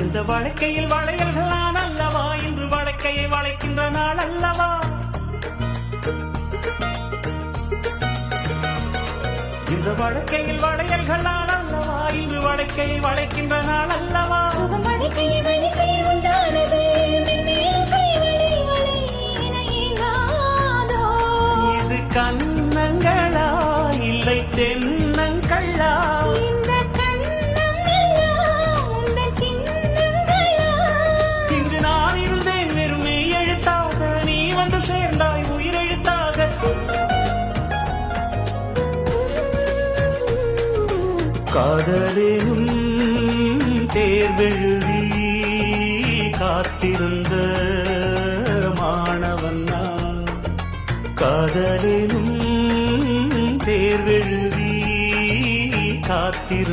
இந்த வழக்கையில் வளையல்கள் நான் அல்லவா, இன்று வழக்கையை வளைக்கின்ற நாள் அல்லவா. இந்த வழக்கையில் வளையல்கள் நான் அல்லவா, இன்று வழக்கையை வளைக்கின்ற நாள் அல்லவா. சுகம் வழக்கையை வழக்கையில் உண்டானது, இது கண்ணங்களா இல்லை தென்னங்களா, இந்த கண்ணம் எல்லாம் உந்தன் சின்னங்களா. இங்கு நான் இருந்தேன் வெறுமே எழுத்தாக, நீ வந்து சேர்ந்தாய் உயிரெழுத்தாக. காதலேனும் தேர்வெழுதி காத்திருந்த மாணவன் நான், காதலேனும் தேர்வெழுதி காத்திருந்த